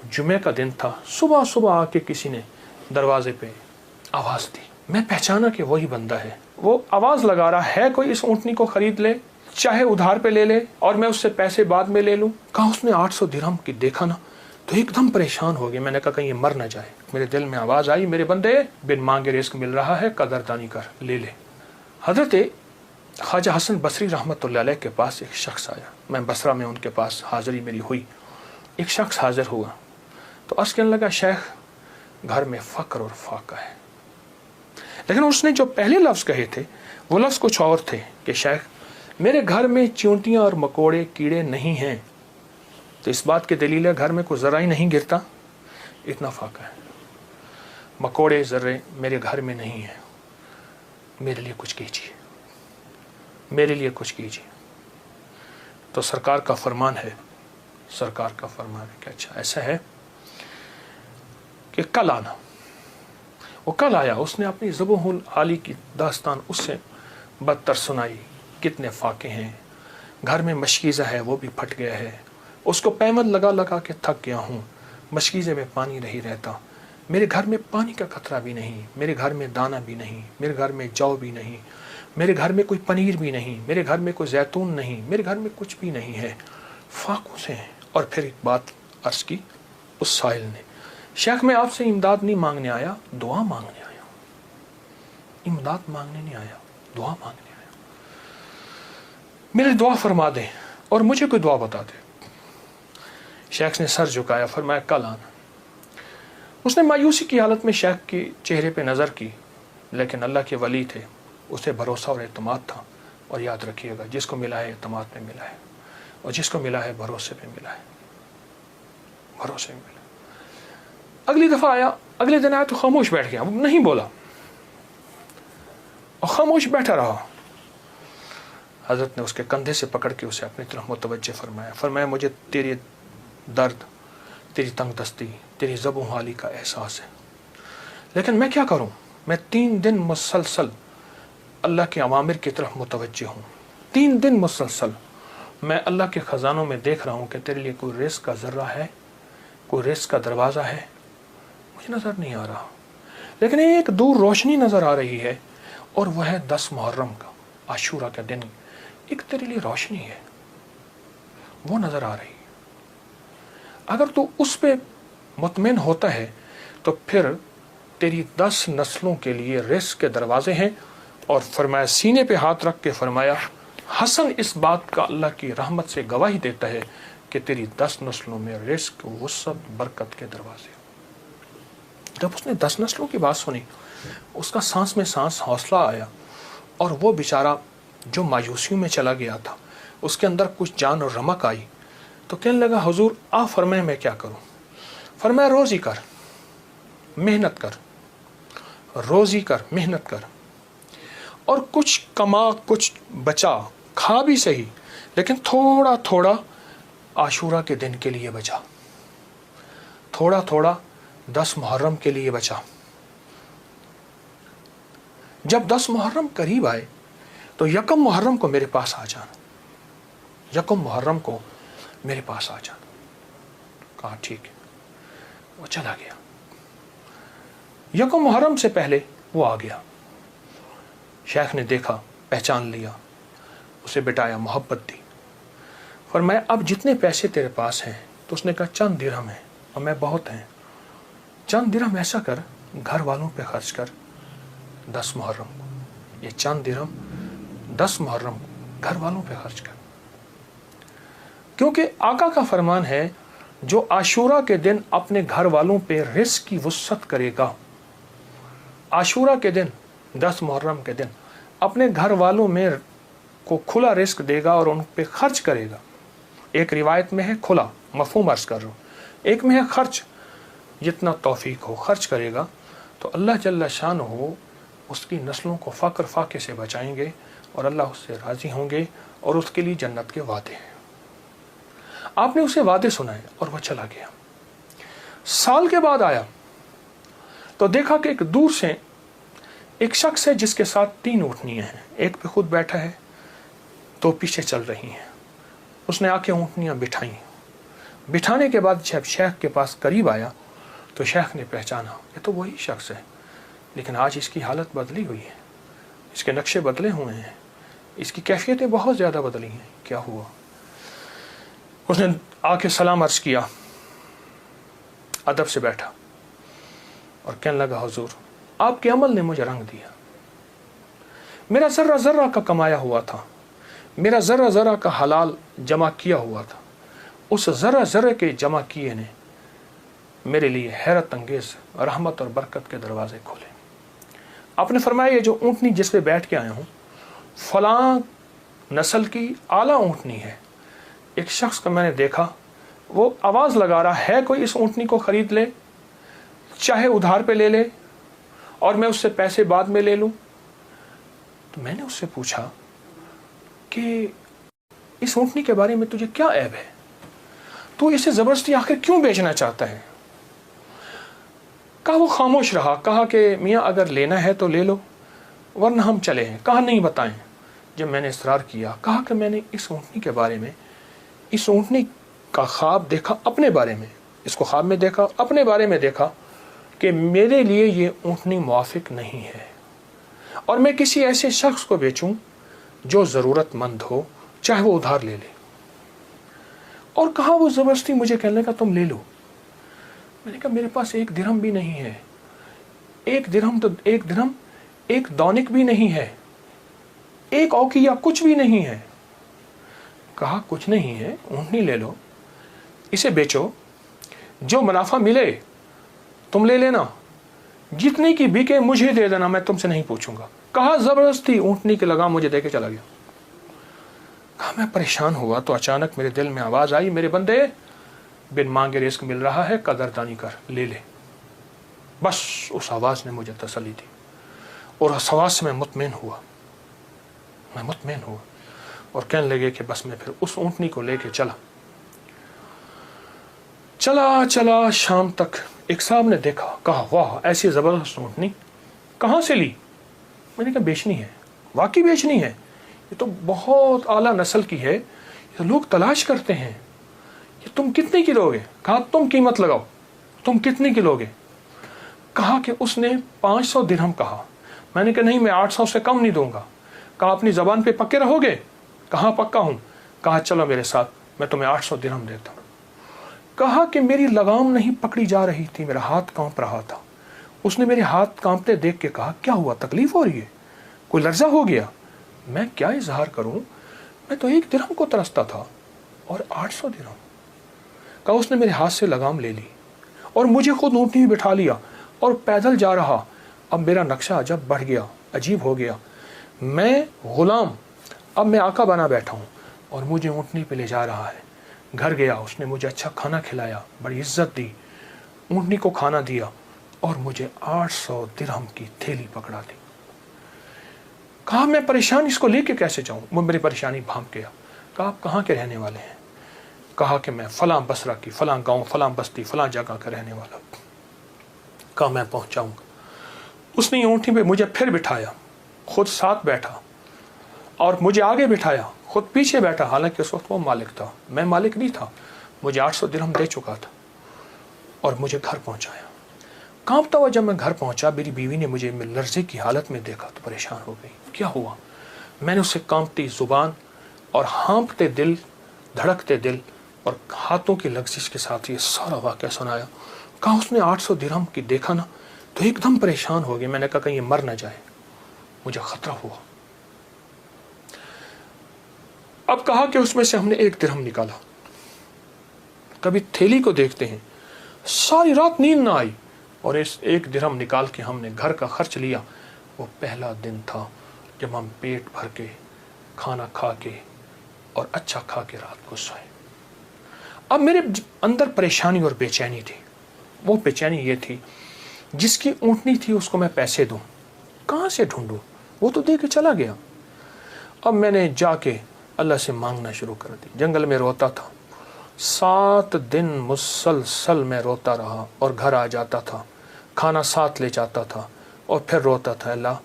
जुमे का दिन था, सुबह सुबह आके किसी ने दरवाजे पे आवाज़ दी। मैं पहचाना कि वही बंदा है। वो आवाज़ लगा रहा है कोई इस ऊँटनी को खरीद ले, चाहे उधार पे ले ले और मैं उससे पैसे बाद में ले लूँ। कहा उसने 800 दिरहम की देखा ना तो एकदम परेशान हो गया। मैंने कहा कहीं ये मर ना जाए। मेरे दिल में आवाज़ आई, मेरे बंदे बिन मांगे रिस्क मिल रहा है, कदरदानी कर, ले ले। हज़रत ख्वाजा हसन बसरी रहमतुल्लाह अलैह के पास एक शख्स आया। मैं बसरा में उनके पास हाज़िरी मेरी हुई। एक शख्स हाजिर हुआ तो अर्ज़ कहने लगा, शेख घर में फ़क्र और फाका है। लेकिन उसने जो पहले लफ्ज़ कहे थे वो लफ्ज़ कुछ और थे कि शेख मेरे घर में चींटियाँ और मकोड़े कीड़े नहीं हैं। तो इस बात की दलील है घर में कोई ज़रा ही नहीं गिरता, इतना फाका है। मकोड़े ज़र्रे मेरे घर में नहीं हैं, मेरे लिए कुछ कीजिए, मेरे लिए कुछ कीजिए। तो सरकार का फरमान है, सरकार का फरमान है कि अच्छा ऐसा है कि कल आना। वो कल आया। उसने अपनी ज़ुबहुल आली की दास्तान उससे बदतर सुनाई। कितने फाके हैं, घर में मशकीज़ा है वो भी फट गया है, उसको पैमद लगा लगा के थक गया हूँ, मशकीज़े में पानी नहीं रहता, मेरे घर में पानी का खतरा भी नहीं, मेरे घर में दाना भी नहीं, मेरे घर में जौ भी नहीं, मेरे घर में कोई पनीर भी नहीं, मेरे घर में कोई जैतून नहीं, मेरे घर में कुछ भी नहीं है, फाकों से हैं। और फिर एक बात अर्ज़ की उस साहिल ने, शेख मैं आपसे इमदाद नहीं मांगने आया, दुआ मांगने आया। इमदाद मांगने नहीं आया, दुआ मांगने आया। मेरी दुआ फरमा दें और मुझे कोई दुआ बता दे। शेख ने सर झुकाया, फरमाया कल आना। उसने मायूसी की हालत में शेख के चेहरे पे नज़र की, लेकिन अल्लाह के वली थे, उसे भरोसा और एतमाद था। और याद रखिएगा जिसको मिला है एतमाद में मिला है, और जिसको मिला है भरोसे पे मिला है, भरोसे में मिला। अगली दफ़ा आया, अगले दिन आया तो खामोश बैठ गया, नहीं बोला और खामोश बैठा रहा। हज़रत ने उसके कंधे से पकड़ के उसे अपनी तरफ मुतवज्जे फरमाया। फरमाया मुझे तेरी दर्द, तेरी तंगदस्ती, तेरी ज़ुबान हाली का एहसास है, लेकिन मैं क्या करूं, मैं 3 दिन मुसलसल अल्लाह के अवामिर की तरफ मुतवज्जे हूँ। 3 दिन मुसलसल मैं अल्लाह के ख़जानों में देख रहा हूँ कि तेरे लिए कोई रिस्क का ज़र्रा है, कोई रिस्क का दरवाज़ा है, मुझे नज़र नहीं आ रहा। लेकिन एक दूर रोशनी नज़र आ रही है और वह है 10 मुहर्रम का, आशूरा का दिन। एक तेरे लिए रोशनी है, वो नज़र आ रही है। अगर तू उस पे मुतमिन होता है तो फिर तेरी 10 नस्लों के लिए रिस्क के दरवाजे हैं। और फरमाया, सीने पे हाथ रख के फरमाया, हसन इस बात का अल्लाह की रहमत से गवाही देता है कि तेरी 10 नस्लों में रिस्क, वुसअत, बरकत के दरवाजे। जब उसने 10 नस्लों की बात सुनी, उसका सांस में सांस हौसला आया। और वो बेचारा जो मायूसियों में चला गया था, उसके अंदर कुछ जान और रमक आई। तो कहने लगा, हुजूर आप फरमाए मैं क्या करूं? फरमाया, रोज़ी कर, मेहनत कर, रोज़ी कर, मेहनत कर, और कुछ कमा, कुछ बचा, खा भी सही, लेकिन थोड़ा थोड़ा आशूरा के दिन के लिए बचा, थोड़ा थोड़ा 10 मुहर्रम के लिए बचा। जब 10 मुहर्रम करीब आए तो यकम मुहर्रम को मेरे पास आ जाना, यकम मुहर्रम को मेरे पास आ जाना। कहा ठीक है। वो चला गया। यकम मुहर्रम से पहले वो आ गया। शेख ने देखा, पहचान लिया, उसे बिठाया, मोहब्बत दी। फरमाया, अब जितने पैसे तेरे पास हैं, तो उसने कहा चंद दिरहम है और मैं बहुत हैं। चंद दिरहम ऐसा कर, घर वालों पे खर्च कर 10 मुहर्रम को। ये चंद दिरहम 10 मुहर्रम को घर वालों पे खर्च कर, क्योंकि आका का फरमान है, जो आशूरा के दिन अपने घर वालों पे रिस्क की वुसअत करेगा, आशूरा के दिन 10 मुहर्रम के दिन अपने घर वालों में को खुला रिस्क देगा और उन पे खर्च करेगा। एक रिवायत में है खुला, मफहूम अर्ज कर रहा हूँ, एक में है खर्च, जितना तौफीक हो खर्च करेगा तो अल्लाह जल्ला शान हो उसकी नस्लों को फ़क्र फाके से बचाएंगे और अल्लाह उससे राज़ी होंगे और उसके लिए जन्नत के वादे हैं। आपने उसे वादे सुनाए और वह चला गया। साल के बाद आया तो देखा कि एक दूर से एक शख्स है जिसके साथ 3 ऊँटनियाँ हैं, एक पे खुद बैठा है, 2 पीछे चल रही हैं। उसने आके ऊँटनियाँ बिठाई, बिठाने के बाद जब शेख के पास करीब आया तो शेख ने पहचाना ये तो वही शख्स है, लेकिन आज इसकी हालत बदली हुई है, इसके नक्शे बदले हुए हैं, इसकी कैफियतें बहुत ज़्यादा बदली हैं। क्या हुआ? उसने आके सलाम अर्ज़ किया, अदब से बैठा और कहने लगा, हुजूर आपके अमल ने मुझे रंग दिया। मेरा ज़र्रा ज़र्रा का कमाया हुआ था, मेरा ज़र्रा ज़र्रा का हलाल जमा किया हुआ था, उस ज़र्रा ज़र्रे के जमा किए ने मेरे लिए हैरत अंगेज़ रहमत और बरकत के दरवाज़े खोले। आपने फरमाया ये जो ऊँटनी जिस पे बैठ के आया हूँ फलां नस्ल की आला ऊँटनी है। एक शख्स को मैंने देखा, वो आवाज़ लगा रहा है कोई इस ऊँटनी को ख़रीद ले, चाहे उधार पे ले ले और मैं उससे पैसे बाद में ले लूँ। तो मैंने उससे पूछा कि इस ऊँटनी के बारे में तुझे क्या ऐब है, तू इसे ज़बरदस्ती आखिर क्यों बेचना चाहता है? कहा वो खामोश रहा। कहा कि मियाँ अगर लेना है तो ले लो वरना हम चले हैं। कहा नहीं बताएं। जब मैंने इसरार किया, कहा कि मैंने इस ऊँटनी के बारे में, इस ऊँटनी का ख्वाब देखा अपने बारे में, इसको ख्वाब में देखा, अपने बारे में देखा कि मेरे लिए ये ऊँटनी मुआफिक नहीं है और मैं किसी ऐसे शख्स को बेचूं जो ज़रूरतमंद हो, चाहे वो उधार ले ले। और कहा वो ज़बरदस्ती मुझे कहने लगा तुम ले लो। मैंने कहा मेरे पास एक दिरहम भी नहीं है, एक दिरहम एक दौनिक भी नहीं है, एक औकिया कुछ भी नहीं है। कहा कुछ नहीं है, ऊँटनी ले लो, इसे बेचो, जो मुनाफा मिले तुम ले लेना, जितनी की बिके मुझे दे देना, मैं तुमसे नहीं पूछूंगा। कहा ज़बरदस्ती ऊँटनी के लगाम मुझे दे के चला गया। कहा मैं परेशान हुआ तो अचानक मेरे दिल में आवाज़ आई, मेरे बंदे बिन मांगे रिस्क मिल रहा है, कदरदानी कर, ले ले। बस उस आवाज़ ने मुझे तसल्ली दी और उस आवाज़ से मैं मुतमईन हुआ और कहने लगे कि बस मैं फिर उस ऊँटनी को लेके चला शाम तक। एक साहब ने देखा, कहा वाह ऐसी ज़बरदस्त ऊँटनी कहाँ से ली? मैंने कहा बेचनी है। वाकई बेचनी है, ये तो बहुत आला नस्ल की है, ये लोग तलाश करते हैं, ये तुम कितने की लोगे? कहा तुम कीमत लगाओ, तुम कितने की लोगे? कहा कि उसने 500 दिरहम कहा। मैंने कहा नहीं, मैं 800 से कम नहीं दूंगा। कहा अपनी ज़बान पे पक्के रहोगे? कहा पक्का हूँ। कहा चलो मेरे साथ, मैं तुम्हें 800 दिरहम देता हूँ। कहा कि मेरी लगाम नहीं पकड़ी जा रही थी, मेरा हाथ कांप रहा था। उसने मेरे हाथ कांपते देख के कहा क्या हुआ, तकलीफ हो रही है, कोई लर्जा हो गया? मैं क्या इजहार करूं, मैं तो 1 दिरहम को तरसता था और 800 दिरहम। कहा उसने मेरे हाथ से लगाम ले ली और मुझे खुद ऊँटनी में बिठा लिया और पैदल जा रहा। अब मेरा नक्शा अजब बढ़ गया, अजीब हो गया। मैं गुलाम, अब मैं आका बना बैठा हूँ और मुझे ऊँटनी पे ले जा रहा है। घर गया, उसने मुझे अच्छा खाना खिलाया, बड़ी इज्जत दी, ऊँटनी को खाना दिया और मुझे 800 दिरहम की थैली पकड़ा दी। कहा मैं परेशान, इसको लेके कैसे जाऊं? वो मेरी परेशानी भांप गया। कहा आप कहाँ के रहने वाले हैं? कहा कि मैं फलां बसरा की, फलां गांव, फलां बस्ती, फलां जगह का रहने वाला। कहा मैं पहुंचाऊंगा। उसने ऊँटनी पे मुझे फिर बिठाया, खुद साथ बैठा और मुझे आगे बिठाया, खुद पीछे बैठा। हालांकि उस वक्त वो मालिक था, मैं मालिक नहीं था। मुझे 800 दिरहम दे चुका था और मुझे घर पहुंचाया। कांपता हुआ जब मैं घर पहुंचा, मेरी बीवी ने मुझे लर्जे की हालत में देखा तो परेशान हो गई। क्या हुआ? मैंने उससे कांपती जुबान और हाँफते दिल, धड़कते दिल और हाथों की लग्जिश के साथ ये सारा वाक़या सुनाया। कहा उसने 800 दिरहम की देखा ना तो एकदम परेशान हो गए। मैंने कहा कहीं ये मर ना जाए, मुझे खतरा हुआ। अब कहा कि उसमें से हमने 1 दिरहम निकाला। कभी थैली को देखते हैं, सारी रात नींद ना आई और इस 1 दिरहम निकाल के हमने घर का खर्च लिया। वो पहला दिन था जब हम पेट भर के खाना खा के और अच्छा खा के रात को सोए। अब मेरे अंदर परेशानी और बेचैनी थी। वो बेचैनी ये थी, जिसकी ऊँटनी थी उसको मैं पैसे दूं, कहाँ से ढूंढूं? वो तो दे के चला गया। अब मैंने जाके अल्लाह से मांगना शुरू कर दी। जंगल में रोता था, 7 दिन मुसलसल मैं रोता रहा और घर आ जाता था, खाना साथ ले जाता था और फिर रोता था, अल्लाह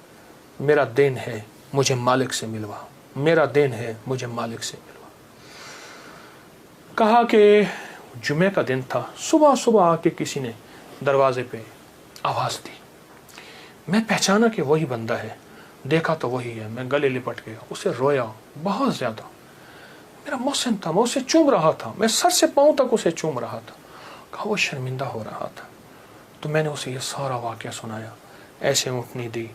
मेरा दिन है, मुझे मालिक से मिलवा, मेरा दिन है, मुझे मालिक से मिलवा। कहा कि जुमे का दिन था, सुबह सुबह आके किसी ने दरवाजे पे आवाज़ दी। मैं पहचाना कि वही बंदा है, देखा तो वही है। मैं गले लिपट गया, उसे रोया बहुत ज़्यादा। मेरा मोहसिन था, मैं उसे चूम रहा था, मैं सर से पाँव तक उसे चूम रहा था। कहा वो शर्मिंदा हो रहा था। तो मैंने उसे ये सारा वाक़या सुनाया, ऐसे ऊँटनी दी,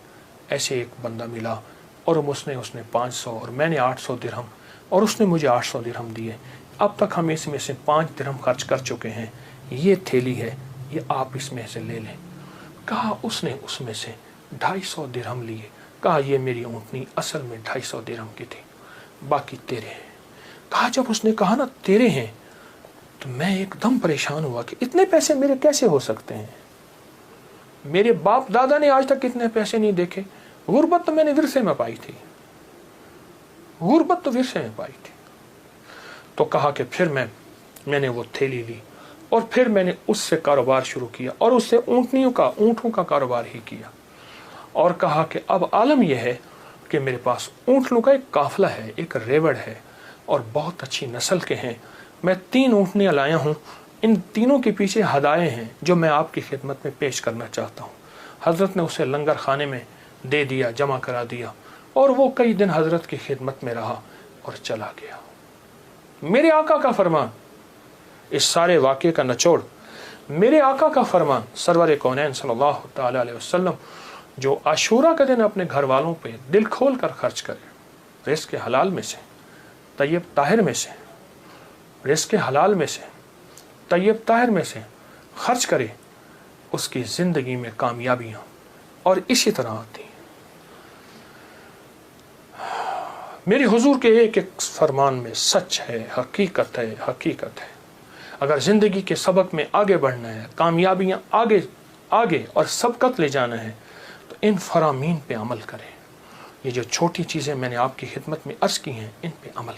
ऐसे एक बंदा मिला और उसने 500 और मैंने 800 दिरहम और उसने मुझे 800 दिरहम दिए। अब तक हम इसमें से 5 दिरहम खर्च कर चुके हैं। ये थैली है, ये आप इसमें से ले लें। कहा उसने उसमें से 250 दिरहम लिए। कहा ये मेरी ऊँटनी असल में 250 दिरहम की थी, बाकी तेरे हैं। कहा जब उसने कहा ना तेरे हैं, तो मैं एकदम परेशान हुआ कि इतने पैसे मेरे कैसे हो सकते हैं। मेरे बाप दादा ने आज तक इतने पैसे नहीं देखे। गुर्बत तो मैंने विरसे में पाई थी, गुर्बत तो विरसे में पाई थी। तो कहा कि फिर मैंने वो थैली ली और फिर मैंने उससे कारोबार शुरू किया और उससे ऊँटों का कारोबार ही किया। और कहा कि अब आलम यह है कि मेरे पास ऊँटों का एक काफिला है, एक रेवड़ है और बहुत अच्छी नस्ल के हैं। मैं 3 ऊँटनियाँ लाया हूँ, इन तीनों के पीछे हदाए हैं जो मैं आपकी खिदमत में पेश करना चाहता हूँ। हज़रत ने उसे लंगर खाने में दे दिया, जमा करा दिया और वो कई दिन हज़रत की खिदमत में रहा और चला गया। मेरे आका का फरमान, इस सारे वाक़े का निचोड़ मेरे आका का फरमान सरवर कौनैन सल्लल्लाहु तआला अलैहि वसल्लम, जो आशूरा के दिन अपने घर वालों पे दिल खोल कर खर्च करे, रिज़्क़ हलाल में से, तय्यब ताहिर में से, रिज़्क़ हलाल में से, तय्यब ताहिर में से खर्च करे, उसकी ज़िंदगी में कामयाबियाँ और इसी तरह आती हैं। मेरे हुजूर के एक एक फरमान में सच है, हकीकत है, हकीकत है। अगर ज़िंदगी के सबक में आगे बढ़ना है, कामयाबियाँ आगे और सबकत ले जाना है, तो इन फरामीन पे अमल करें। ये जो छोटी चीज़ें मैंने आपकी खिदमत में अर्ज़ की हैं, इन पे अमल